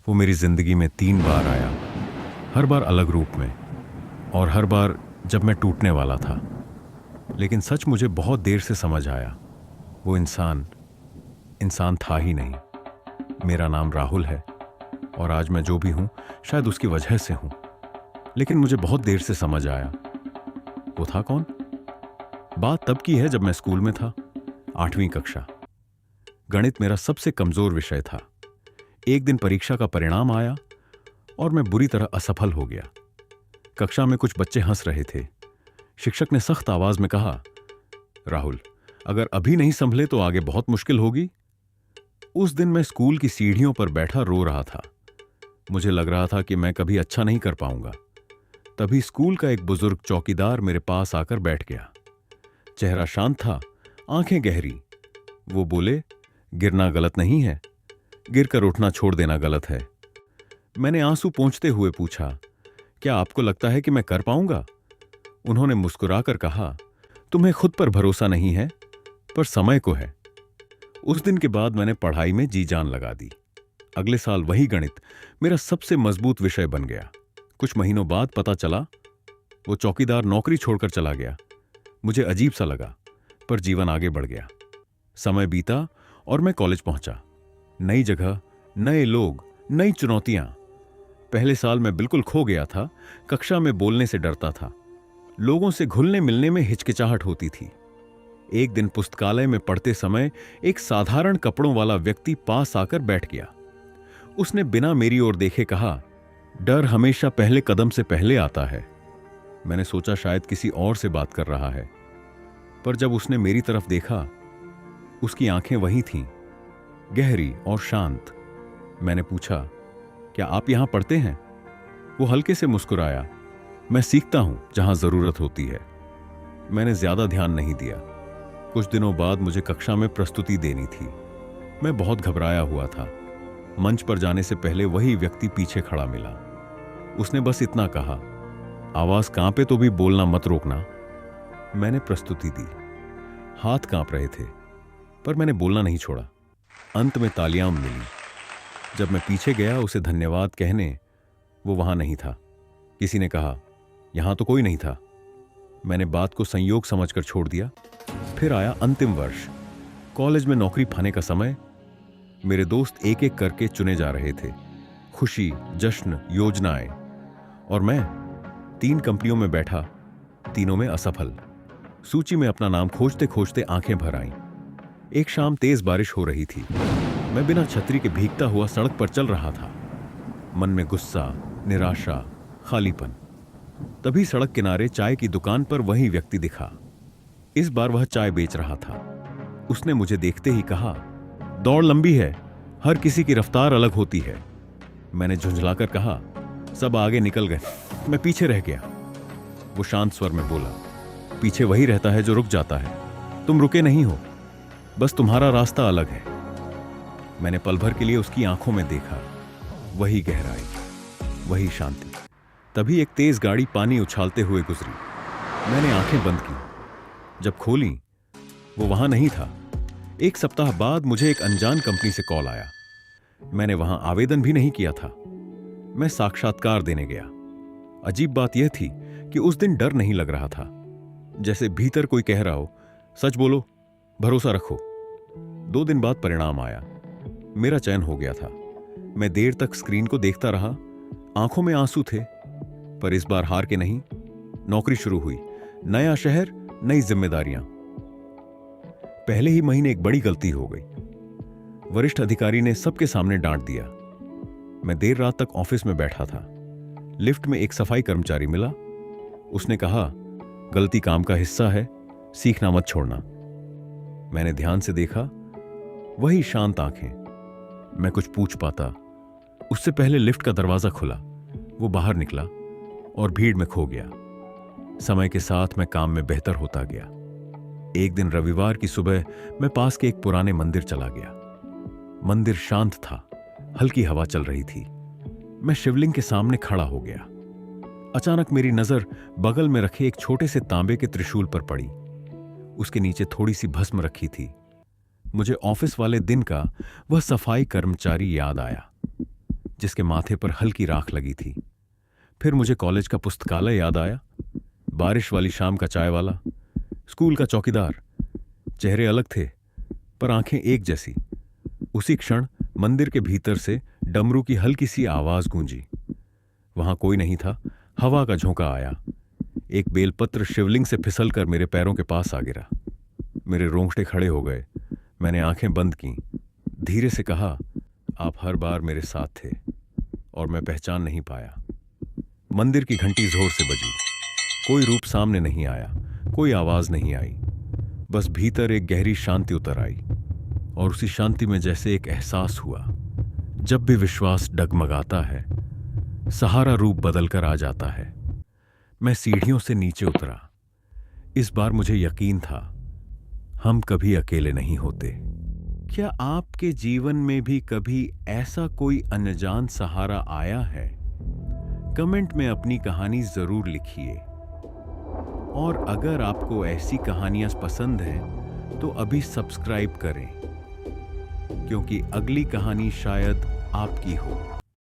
वो मेरी जिंदगी में 3 बार आया, हर बार अलग रूप में, और हर बार जब मैं टूटने वाला था। लेकिन सच मुझे बहुत देर से समझ आया, वो इंसान इंसान था ही नहीं। मेरा नाम राहुल है, और आज मैं जो भी हूं शायद उसकी वजह से हूं। लेकिन मुझे बहुत देर से समझ आया, वो था कौन। बात तब की है जब मैं स्कूल में था, 8वीं कक्षा। गणित मेरा सबसे कमजोर विषय था। एक दिन परीक्षा का परिणाम आया और मैं बुरी तरह असफल हो गया। कक्षा में कुछ बच्चे हंस रहे थे। शिक्षक ने सख्त आवाज में कहा, राहुल, अगर अभी नहीं संभले तो आगे बहुत मुश्किल होगी। उस दिन मैं स्कूल की सीढ़ियों पर बैठा रो रहा था। मुझे लग रहा था कि मैं कभी अच्छा नहीं कर पाऊंगा। तभी स्कूल का एक बुजुर्ग चौकीदार मेरे पास आकर बैठ गया। चेहरा शांत था, आंखें गहरी। वो बोले, गिरना गलत नहीं है, गिरकर उठना छोड़ देना गलत है। मैंने आंसू पोंछते हुए पूछा, क्या आपको लगता है कि मैं कर पाऊंगा? उन्होंने मुस्कुराकर कहा, तुम्हें खुद पर भरोसा नहीं है, पर समय को है। उस दिन के बाद मैंने पढ़ाई में जी जान लगा दी। अगले साल वही गणित मेरा सबसे मजबूत विषय बन गया। कुछ महीनों बाद पता चला वो चौकीदार नौकरी छोड़कर चला गया। मुझे अजीब सा लगा, पर जीवन आगे बढ़ गया। समय बीता और मैं कॉलेज पहुंचा। नई जगह, नए लोग, नई चुनौतियां। पहले साल मैं बिल्कुल खो गया था। कक्षा में बोलने से डरता था, लोगों से घुलने मिलने में हिचकिचाहट होती थी। एक दिन पुस्तकालय में पढ़ते समय एक साधारण कपड़ों वाला व्यक्ति पास आकर बैठ गया। उसने बिना मेरी ओर देखे कहा, डर हमेशा पहले कदम से पहले आता है। मैंने सोचा शायद किसी और से बात कर रहा है, पर जब उसने मेरी तरफ देखा, उसकी आंखें वही थीं, गहरी और शांत। मैंने पूछा, क्या आप यहां पढ़ते हैं? वो हल्के से मुस्कुराया, मैं सीखता हूं जहां जरूरत होती है। मैंने ज्यादा ध्यान नहीं दिया। कुछ दिनों बाद मुझे कक्षा में प्रस्तुति देनी थी। मैं बहुत घबराया हुआ था। मंच पर जाने से पहले वही व्यक्ति पीछे खड़ा मिला। उसने बस इतना कहा, आवाज कांपे तो भी बोलना मत रोकना। मैंने प्रस्तुति दी। हाथ कांप रहे थे, पर मैंने बोलना नहीं छोड़ा। अंत में तालियां मिली। जब मैं पीछे गया उसे धन्यवाद कहने, वो वहां नहीं था। किसी ने कहा, यहां तो कोई नहीं था। मैंने बात को संयोग समझकर छोड़ दिया। फिर आया अंतिम वर्ष, कॉलेज में नौकरी पाने का समय। मेरे दोस्त एक एक करके चुने जा रहे थे। खुशी, जश्न, योजनाएं। और मैं 3 कंपनियों में बैठा, तीनों में असफल। सूची में अपना नाम खोजते खोजते आंखें भर आईं। एक शाम तेज बारिश हो रही थी। मैं बिना छतरी के भीगता हुआ सड़क पर चल रहा था। मन में गुस्सा, निराशा, खालीपन। तभी सड़क किनारे चाय की दुकान पर वही व्यक्ति दिखा। इस बार वह चाय बेच रहा था। उसने मुझे देखते ही कहा, दौड़ लंबी है, हर किसी की रफ्तार अलग होती है। मैंने झुंझलाकर कहा, सब आगे निकल गए, मैं पीछे रह गया। वो शांत स्वर में बोला, पीछे वही रहता है जो रुक जाता है, तुम रुके नहीं हो, बस तुम्हारा रास्ता अलग है। मैंने पल भर के लिए उसकी आंखों में देखा, वही गहराई, वही शांति। तभी एक तेज गाड़ी पानी उछालते हुए गुजरी। मैंने आंखें बंद की। जब खोली, वो वहां नहीं था। एक सप्ताह बाद मुझे एक अनजान कंपनी से कॉल आया। मैंने वहां आवेदन भी नहीं किया था। मैं साक्षात्कार देने गया। अजीब बात यह थी कि उस दिन डर नहीं लग रहा था, जैसे भीतर कोई कह रहा हो, सच बोलो, भरोसा रखो। 2 दिन बाद परिणाम आया। मेरा चयन हो गया था। मैं देर तक स्क्रीन को देखता रहा, आंखों में आंसू थे, पर इस बार हार के नहीं। नौकरी शुरू हुई, नया शहर, नई जिम्मेदारियां। पहले ही महीने एक बड़ी गलती हो गई। वरिष्ठ अधिकारी ने सबके सामने डांट दिया। मैं देर रात तक ऑफिस में बैठा था। लिफ्ट में एक सफाई कर्मचारी मिला। उसने कहा, गलती काम का हिस्सा है, सीखना मत छोड़ना। मैंने ध्यान से देखा, वही शांत आंखें। मैं कुछ पूछ पाता उससे पहले लिफ्ट का दरवाजा खुला। वो बाहर निकला और भीड़ में खो गया। समय के साथ मैं काम में बेहतर होता गया। एक दिन रविवार की सुबह मैं पास के एक पुराने मंदिर चला गया। मंदिर शांत था, हल्की हवा चल रही थी। मैं शिवलिंग के सामने खड़ा हो गया। अचानक मेरी नजर बगल में रखे एक छोटे से तांबे के त्रिशूल पर पड़ी। उसके नीचे थोड़ी सी भस्म रखी थी। मुझे ऑफिस वाले दिन का वह सफाई कर्मचारी याद आया। जिसके माथे पर हल्की राख लगी थी। फिर मुझे कॉलेज का पुस्तकालय याद आया, बारिश वाली शाम का चाय वाला, स्कूल का चौकीदार। चेहरे अलग थे पर आंखें एक जैसी। उसी क्षण मंदिर के भीतर से डमरू की हल्की सी आवाज गूंजी। वहां कोई नहीं था। हवा का झोंका आया। एक बेलपत्र शिवलिंग से फिसलकर मेरे पैरों के पास आ गिरा। मेरे रोंगटे खड़े हो गए। मैंने आंखें बंद की। धीरे से कहा, आप हर बार मेरे साथ थे और मैं पहचान नहीं पाया। मंदिर की घंटी जोर से बजी। कोई रूप सामने नहीं आया, कोई आवाज नहीं आई। बस भीतर एक गहरी शांति उतर आई और उसी शांति में जैसे एक एहसास हुआ, जब भी विश्वास डगमगाता है, सहारा रूप बदलकर आ जाता है। मैं सीढ़ियों से नीचे उतरा। इस बार मुझे यकीन था, हम कभी अकेले नहीं होते। क्या आपके जीवन में भी कभी ऐसा कोई अनजान सहारा आया है? कमेंट में अपनी कहानी जरूर लिखिए। और अगर आपको ऐसी कहानियां पसंद हैं, तो अभी सब्सक्राइब करें, क्योंकि अगली कहानी शायद आपकी हो।